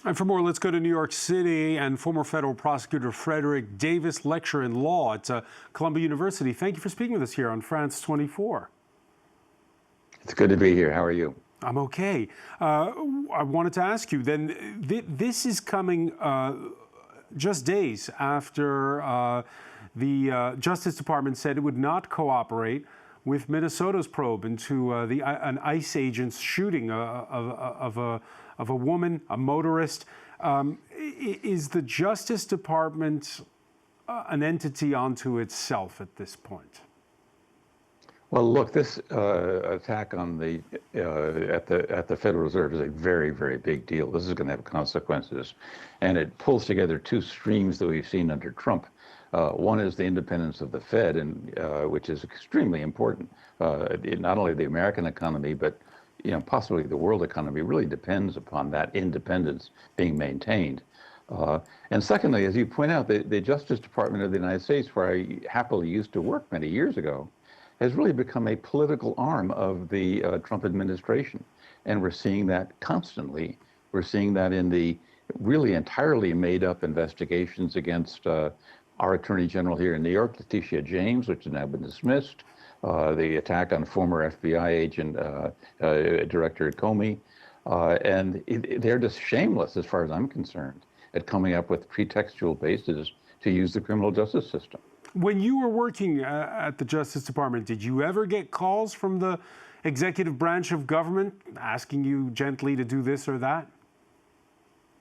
And for more, let's go to New York City and former federal prosecutor Frederick Davis, lecturer in law at Columbia University. Thank you for speaking with us here on France 24. It's good to be here. How are you? I'm okay. I wanted to ask you then, this is coming just days after the Justice Department said it would not cooperate with Minnesota's probe into an ICE agent's shooting of a woman, a motorist. Is the Justice Department an entity unto itself at this point? Well, look, this attack on the at the Federal Reserve is a very, very big deal. This is going to have consequences, and it pulls together two streams that we've seen under Trump. One is the independence of the Fed, and which is extremely important. Not only the American economy, but possibly the world economy really depends upon that independence being maintained. And secondly, as you point out, the Justice Department of the United States, where I happily used to work many years ago, has really become a political arm of the Trump administration. And we're seeing that constantly. We're seeing that in the really entirely made up investigations against our Attorney General here in New York, Letitia James, which has now been dismissed, the attack on former FBI agent, Director Comey, and they're just shameless, as far as I'm concerned, at coming up with pretextual bases to use the criminal justice system. When you were working at the Justice Department, did you ever get calls from the executive branch of government asking you gently to do this or that?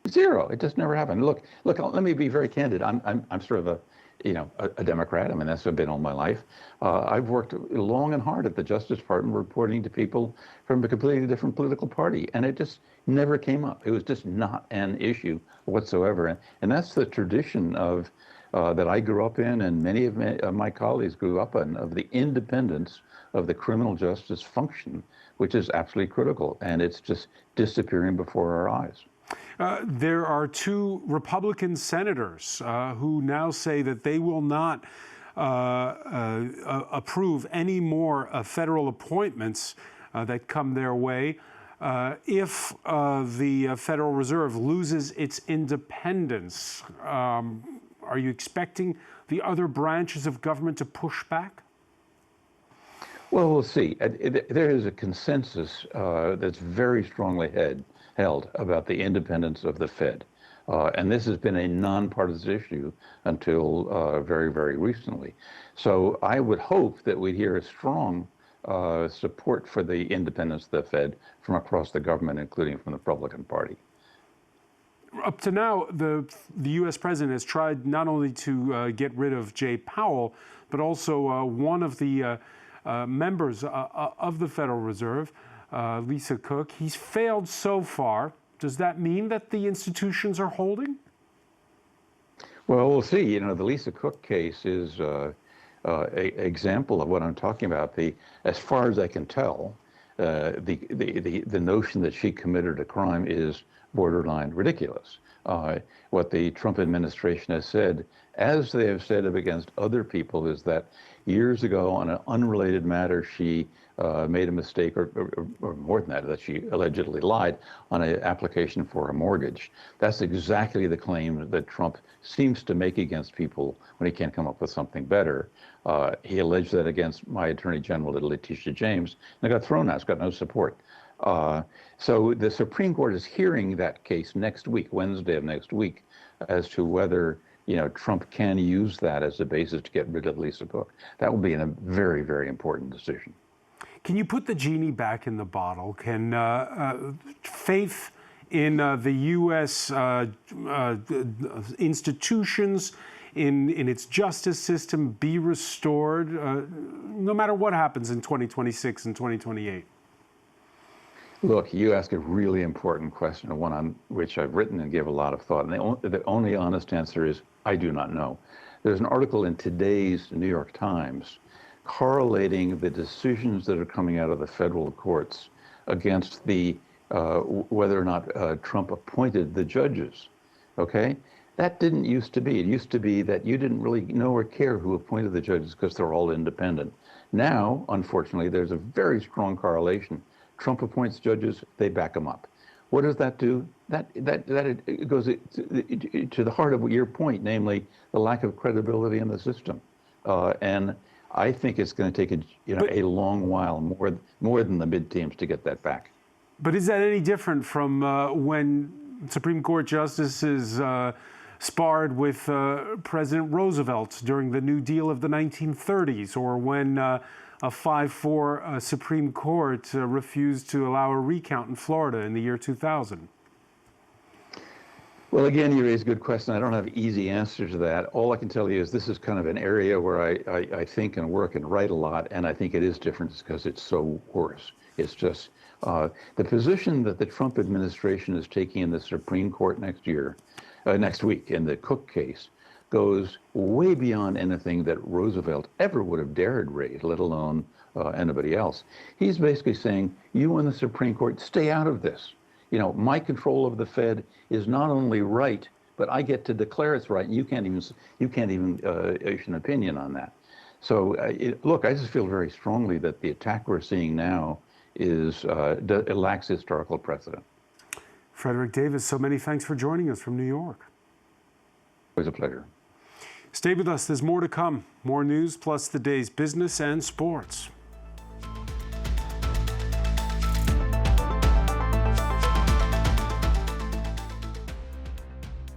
Zero. It just never happened. Look. Let me be very candid. I'm sort of a Democrat. I mean, that's what I've been all my life. I've worked long and hard at the Justice Department, reporting to people from a completely different political party, and it just never came up. It was just not an issue whatsoever, and that's the tradition of that I grew up in, and many of my colleagues grew up in, of the independence of the criminal justice function, which is absolutely critical, and it's just disappearing before our eyes. There are two Republican senators who now say that they will not approve any more federal appointments that come their way if the Federal Reserve loses its independence. Are you expecting the other branches of government to push back? Well, we'll see. There is a consensus that's very strongly held about the independence of the Fed. And this has been a nonpartisan issue until very, very recently. So I would hope that we'd hear a strong support for the independence of the Fed from across the government, including from the Republican Party. Up to now, the U.S. president has tried not only to get rid of Jay Powell, but also one of the members of the Federal Reserve, Lisa Cook. He's failed so far. Does that mean that the institutions are holding? Well, we'll see. The Lisa Cook case is an example of what I'm talking about. As far as I can tell, the notion that she committed a crime is borderline ridiculous. What the Trump administration has said, as they have said it against other people, is that years ago on an unrelated matter, she made a mistake, or more than that she allegedly lied on an application for a mortgage. That's exactly the claim that Trump seems to make against people when he can't come up with something better. He alleged that against my Attorney General, Letitia James, and it got thrown out. It's got no support. So the Supreme Court is hearing that case next week, Wednesday of next week, as to whether Trump can use that as a basis to get rid of Lisa Cook. That will be a very, very important decision. Can you put the genie back in the bottle? Can faith in the U.S. Institutions, in its justice system, be restored, no matter what happens in 2026 and 2028? Look, you ask a really important question, one on which I've written and give a lot of thought. And the only honest answer is, I do not know. There's an article in today's New York Times correlating the decisions that are coming out of the federal courts against the whether or not Trump appointed the judges. Okay? That didn't used to be. It used to be that you didn't really know or care who appointed the judges because they're all independent. Now, unfortunately, there's a very strong correlation. Trump appoints judges, they back him up. What does that do? It goes to the heart of your point, namely the lack of credibility in the system. And I think it's going to take a long while, more than the mid-teams, to get that back. But is that any different from when Supreme Court justices sparred with President Roosevelt during the New Deal of the 1930s, or when a 5-4 Supreme Court refused to allow a recount in Florida in the year 2000? Well, again, you raise a good question. I don't have easy answers to that. All I can tell you is this is kind of an area where I think and work and write a lot, and I think it is different because it's so worse. It's just the position that the Trump administration is taking in the Supreme Court next week in the Cook case goes way beyond anything that Roosevelt ever would have dared raise, let alone anybody else. He's basically saying, you in the Supreme Court, stay out of this. You know, my control of the Fed is not only right, but I get to declare it's right, and you can't even issue an opinion on that. So look, I just feel very strongly that the attack we're seeing now it lacks historical precedent. Frederick Davis, so many thanks for joining us from New York. Always a pleasure. Stay with us. There's more to come. More news plus the day's business and sports.